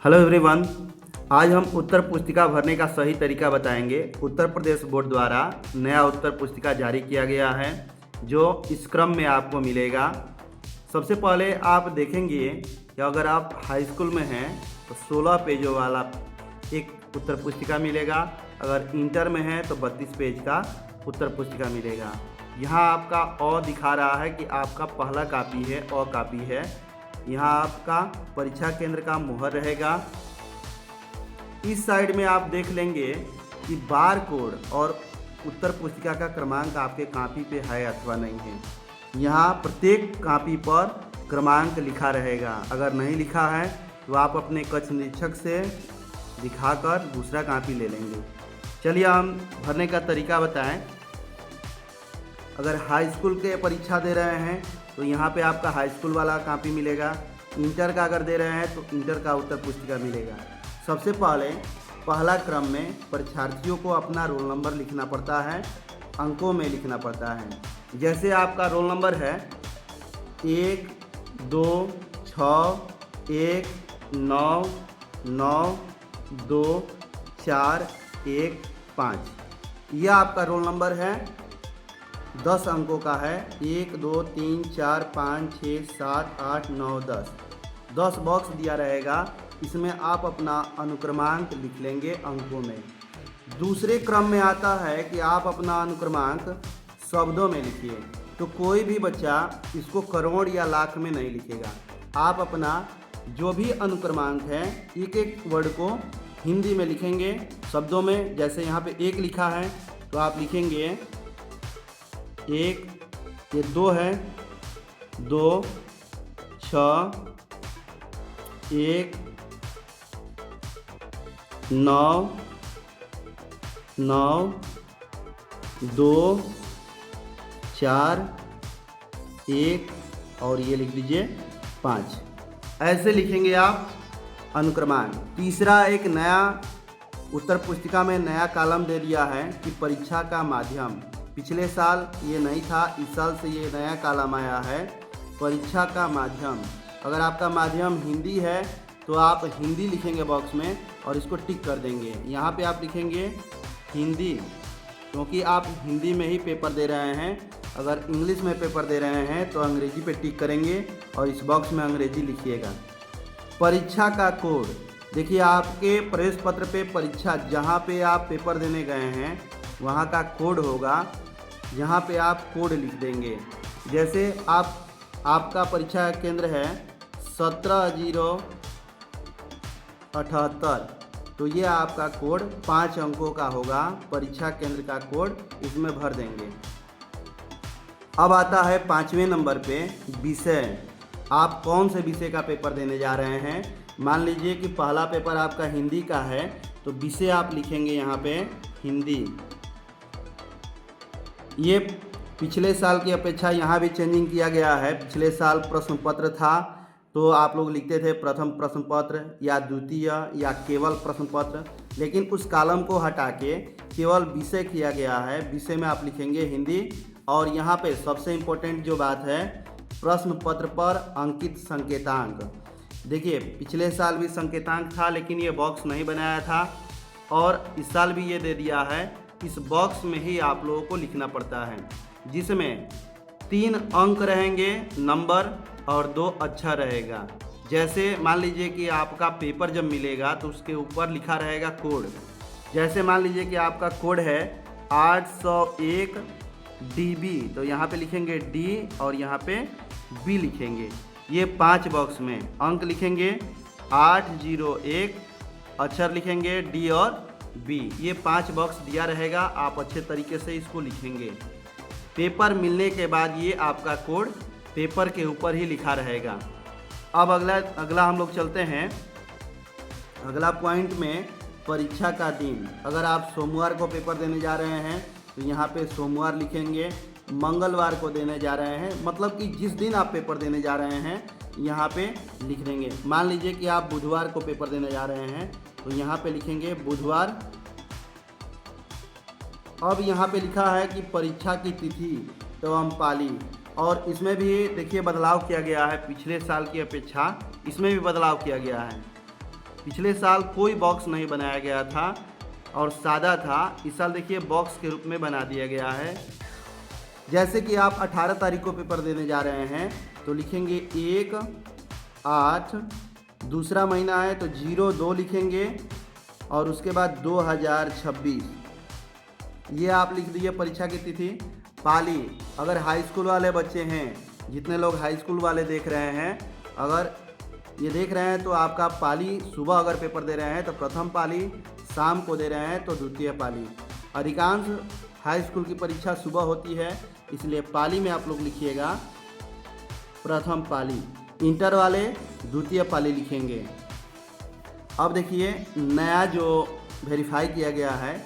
Hello everyone. आज हम उत्तर पुस्तिका भरने का सही तरीका बताएंगे। उत्तर प्रदेश बोर्ड द्वारा नया उत्तर पुस्तिका जारी किया गया है जो इस क्रम में आपको मिलेगा। सबसे पहले आप देखेंगे कि अगर आप हाई स्कूल में हैं तो 16 पेजों वाला एक उत्तर पुस्तिका मिलेगा। अगर इंटर में है तो 32 पेज का उत्तर पुस्तिका मिलेगा। यहाँ आपका अ दिखा रहा है कि आपका पहला कॉपी है, अ कॉपी है। यहाँ आपका परीक्षा केंद्र का मुहर रहेगा। इस साइड में आप देख लेंगे कि बार कोड और उत्तर पुस्तिका का क्रमांक आपके कॉपी पे है अथवा नहीं है। यहाँ प्रत्येक कॉपी पर क्रमांक लिखा रहेगा। अगर नहीं लिखा है तो आप अपने कक्ष निरीक्षक से दिखाकर दूसरा कॉपी ले लेंगे। चलिए हम भरने का तरीका बताएं। अगर हाई स्कूल के परीक्षा दे रहे हैं तो यहाँ पे आपका हाई स्कूल वाला कॉपी मिलेगा। इंटर का अगर दे रहे हैं तो इंटर का उत्तर पुस्तिका मिलेगा। सबसे पहले पहला क्रम में परीक्षार्थियों को अपना रोल नंबर लिखना पड़ता है, अंकों में लिखना पड़ता है। जैसे आपका रोल नंबर है 1 2 6 1 9 9 2 4 1 5, यह आपका रोल नंबर है। 10 अंकों का है। 1 2 3 4 5 6 7 8 9 10 बॉक्स दिया रहेगा। इसमें आप अपना अनुक्रमांक लिख लेंगे अंकों में। दूसरे क्रम में आता है कि आप अपना अनुक्रमांक शब्दों में लिखिए। तो कोई भी बच्चा इसको करोड़ या लाख में नहीं लिखेगा। आप अपना जो भी अनुक्रमांक है एक एक वर्ड को हिंदी में लिखेंगे शब्दों में। जैसे यहाँ पे 1 लिखा है तो आप लिखेंगे 1, ये 2 है 2 6 1 9 9 2 4 1 और ये लिख लीजिए 5। ऐसे लिखेंगे आप अनुक्रमांक। तीसरा एक नया उत्तर पुस्तिका में नया कॉलम दे दिया है कि परीक्षा का माध्यम। पिछले साल ये नहीं था, इस साल से ये नया कॉलम आया है परीक्षा का माध्यम। अगर आपका माध्यम हिंदी है तो आप हिंदी लिखेंगे बॉक्स में और इसको टिक कर देंगे। यहाँ पे आप लिखेंगे हिंदी क्योंकि आप हिंदी में ही पेपर दे रहे हैं। अगर इंग्लिश में पेपर दे रहे हैं तो अंग्रेजी पे टिक करेंगे और इस बॉक्स में अंग्रेजी लिखिएगा। परीक्षा का कोड देखिए, आपके प्रवेश पत्र पे परीक्षा जहाँ पे आप पेपर देने गए हैं वहाँ का कोड होगा। यहाँ पे आप कोड लिख देंगे। जैसे आपका परीक्षा केंद्र है 17/0/78, तो ये आपका कोड 5 अंकों का होगा। परीक्षा केंद्र का कोड इसमें भर देंगे। अब आता है 5वें नंबर पे विषय। आप कौन से विषय का पेपर देने जा रहे हैं। मान लीजिए कि पहला पेपर आपका हिंदी का है तो विषय आप लिखेंगे यहाँ पे हिंदी। ये पिछले साल की अपेक्षा यहाँ भी चेंजिंग किया गया है। पिछले साल प्रश्न पत्र था तो आप लोग लिखते थे प्रथम प्रश्न पत्र या द्वितीय या केवल प्रश्न पत्र, लेकिन उस कॉलम को हटा के केवल विषय किया गया है। विषय में आप लिखेंगे हिंदी। और यहाँ पे सबसे इम्पोर्टेंट जो बात है, प्रश्न पत्र पर अंकित संकेतांक। देखिए पिछले साल भी संकेतांक था लेकिन ये बॉक्स नहीं बनाया था और इस साल भी ये दे दिया है। इस बॉक्स में ही आप लोगों को लिखना पड़ता है जिसमें 3 अंक रहेंगे नंबर और 2 अक्षर रहेगा। जैसे मान लीजिए कि आपका पेपर जब मिलेगा तो उसके ऊपर लिखा रहेगा कोड। जैसे मान लीजिए कि आपका कोड है 801 DB, तो यहाँ पे लिखेंगे D और यहाँ पे B लिखेंगे। ये 5 बॉक्स में अंक लिखेंगे 801, अक्षर लिखेंगे D और B। ये 5 बॉक्स दिया रहेगा। आप अच्छे तरीके से इसको लिखेंगे। पेपर मिलने के बाद ये आपका कोड पेपर के ऊपर ही लिखा रहेगा। अब अगला हम लोग चलते हैं। अगला पॉइंट में परीक्षा का दिन। अगर आप सोमवार को पेपर देने जा रहे हैं तो यहाँ पे सोमवार लिखेंगे। मंगलवार को देने जा रहे हैं मतलब कि जिस दिन आप पेपर देने जा रहे हैं यहाँ पे लिख देंगे। मान लीजिए कि आप बुधवार को पेपर देने जा रहे हैं तो यहाँ पे लिखेंगे बुधवार। अब यहाँ पे लिखा है कि परीक्षा की तिथि एवं पाली, और इसमें भी देखिए बदलाव किया गया है। पिछले साल की अपेक्षा इसमें भी बदलाव किया गया है। पिछले साल कोई बॉक्स नहीं बनाया गया था और सादा था, इस साल देखिए बॉक्स के रूप में बना दिया गया है। जैसे कि आप 18 तारीख को पेपर देने जा रहे हैं तो लिखेंगे 1/8, दूसरा महीना है तो 02 लिखेंगे और उसके बाद 2026 ये आप लिख दीजिए परीक्षा की तिथि। पाली, अगर हाई स्कूल वाले बच्चे हैं, जितने लोग हाई स्कूल वाले देख रहे हैं, अगर ये देख रहे हैं तो आपका पाली सुबह अगर पेपर दे रहे हैं तो प्रथम पाली, शाम को दे रहे हैं तो द्वितीय पाली। अधिकांश हाई स्कूल की परीक्षा सुबह होती है, इसलिए पाली में आप लोग लिखिएगा प्रथम पाली। इंटर वाले द्वितीय पाली लिखेंगे। अब देखिए नया जो वेरीफाई किया गया है,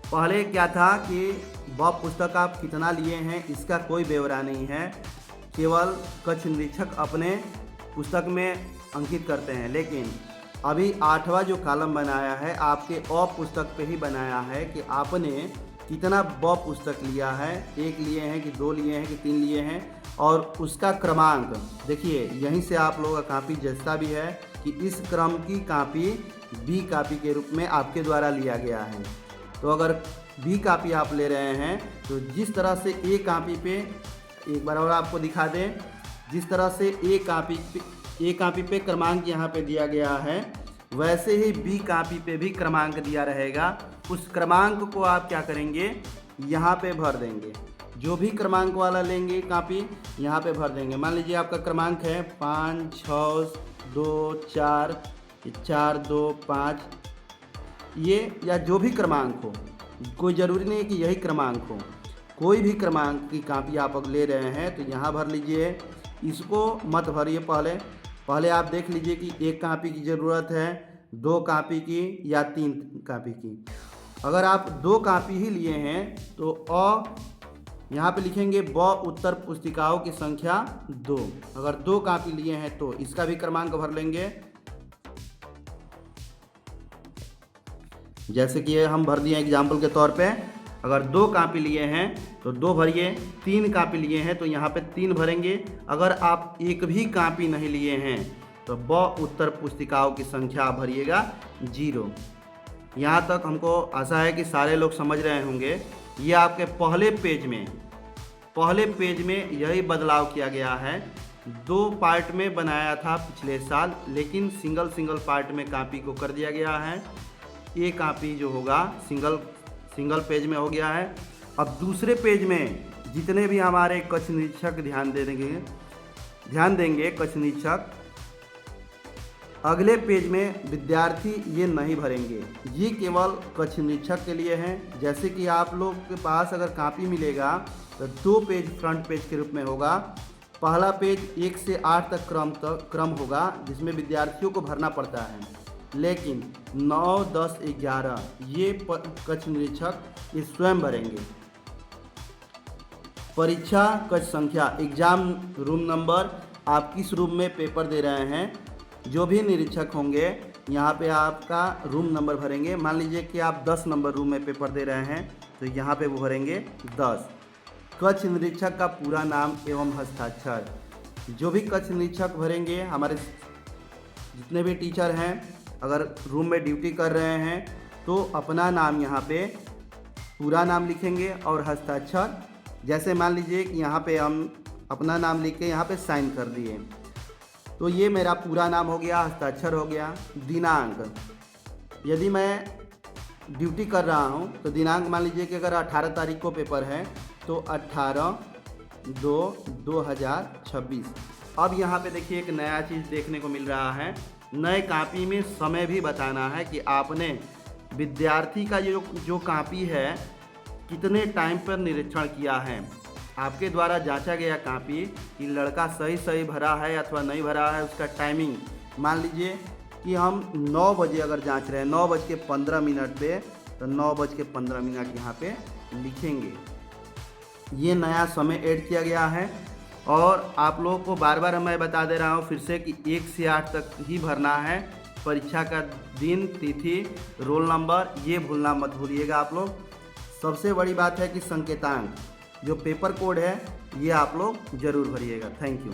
पहले क्या था कि वह पुस्तक आप कितना लिए हैं इसका कोई ब्यौरा नहीं है, केवल कक्ष निरीक्षक अपने पुस्तक में अंकित करते हैं। लेकिन अभी 8वां जो कॉलम बनाया है आपके अ पुस्तक पे ही बनाया है कि आपने कितना ब पुस्तक लिया है, 1 लिए हैं कि 2 लिए हैं कि 3 लिए हैं, और उसका क्रमांक देखिए। यहीं से आप लोगों का कापी जैसा भी है कि इस क्रम की कापी बी कापी के रूप में आपके द्वारा लिया गया है। तो अगर बी कापी आप ले रहे हैं तो जिस तरह से ए कापी पे, एक बार और आपको दिखा दें, जिस तरह से ए कापी पे क्रमांक यहाँ पे दिया गया है, वैसे ही बी कापी पे भी क्रमांक दिया रहेगा। उस क्रमांक को आप क्या करेंगे, यहाँ पे भर देंगे। जो भी क्रमांक वाला लेंगे कापी यहाँ पे भर देंगे। मान लीजिए आपका क्रमांक है 5 6 2 4 4 2 5, ये या जो भी क्रमांक हो, कोई ज़रूरी नहीं है कि यही क्रमांक हो, कोई भी क्रमांक की कापी आप अगर ले रहे हैं तो यहाँ भर लीजिए। इसको मत भरिए, पहले आप देख लीजिए कि 1 कापी की ज़रूरत है, 2 कापी की या 3 कापी की। अगर आप 2 कापी ही लिए हैं तो यहाँ पे लिखेंगे ब उत्तर पुस्तिकाओं की संख्या 2। अगर 2 कापी लिए हैं तो इसका भी क्रमांक भर लेंगे। जैसे कि ये हम भर दिए एग्जाम्पल के तौर पे, अगर 2 कापी लिए हैं तो 2 भरिए, 3 कापी लिए हैं तो यहाँ पे 3 भरेंगे। अगर आप एक भी कापी नहीं लिए हैं तो ब उत्तर पुस्तिकाओं की संख्या भरिएगा 0। यहाँ तक हमको आशा है कि सारे लोग समझ रहे होंगे। ये आपके पहले पेज में यही बदलाव किया गया है। 2 पार्ट में बनाया था पिछले साल, लेकिन सिंगल पार्ट में कापी को कर दिया गया है। ये कापी जो होगा सिंगल पेज में हो गया है। अब दूसरे पेज में जितने भी हमारे कक्ष निरीक्षक ध्यान देंगे कक्ष निरीक्षक, अगले पेज में विद्यार्थी ये नहीं भरेंगे, ये केवल कक्ष निरीक्षक के लिए हैं। जैसे कि आप लोग के पास अगर कापी मिलेगा तो 2 पेज फ्रंट पेज के रूप में होगा। पहला पेज 1 से 8 तक क्रम होगा जिसमें विद्यार्थियों को भरना पड़ता है, लेकिन 9, 10, 11 ये कक्ष निरीक्षक ये स्वयं भरेंगे। परीक्षा कक्ष संख्या, एग्जाम रूम नंबर, आप किस रूम में पेपर दे रहे हैं, जो भी निरीक्षक होंगे यहाँ पे आपका रूम नंबर भरेंगे। मान लीजिए कि आप 10 नंबर रूम में पेपर दे रहे हैं तो यहाँ पे वो भरेंगे 10। कक्ष निरीक्षक का पूरा नाम एवं हस्ताक्षर, जो भी कक्ष निरीक्षक भरेंगे, हमारे जितने भी टीचर हैं अगर रूम में ड्यूटी कर रहे हैं तो अपना नाम यहाँ पे पूरा नाम लिखेंगे और हस्ताक्षर। जैसे मान लीजिए कि यहाँ पे हम अपना नाम लिख के यहाँ पे साइन कर दिए तो ये मेरा पूरा नाम हो गया, हस्ताक्षर हो गया। दिनांक, यदि मैं ड्यूटी कर रहा हूँ तो दिनांक मान लीजिए कि अगर 18 तारीख को पेपर है तो 18/2/2026। अब यहाँ पे देखिए एक नया चीज़ देखने को मिल रहा है। नए कापी में समय भी बताना है कि आपने विद्यार्थी का जो कापी है कितने टाइम पर निरीक्षण किया है। आपके द्वारा जांचा गया कापी कि लड़का सही भरा है अथवा नहीं भरा है, उसका टाइमिंग मान लीजिए कि हम 9 बजे अगर जांच रहे हैं 9:15 पे तो 9:15 यहाँ पे लिखेंगे। ये नया समय ऐड किया गया है और आप लोगों को बार मैं बता दे रहा हूँ फिर से कि 1 से 8 तक ही भरना है। परीक्षा का दिन, तिथि, रोल नंबर ये भूलना मत भूलिएगा आप लोग। सबसे बड़ी बात है कि संकेतांक जो पेपर कोड है ये आप लोग ज़रूर भरिएगा। Thank you.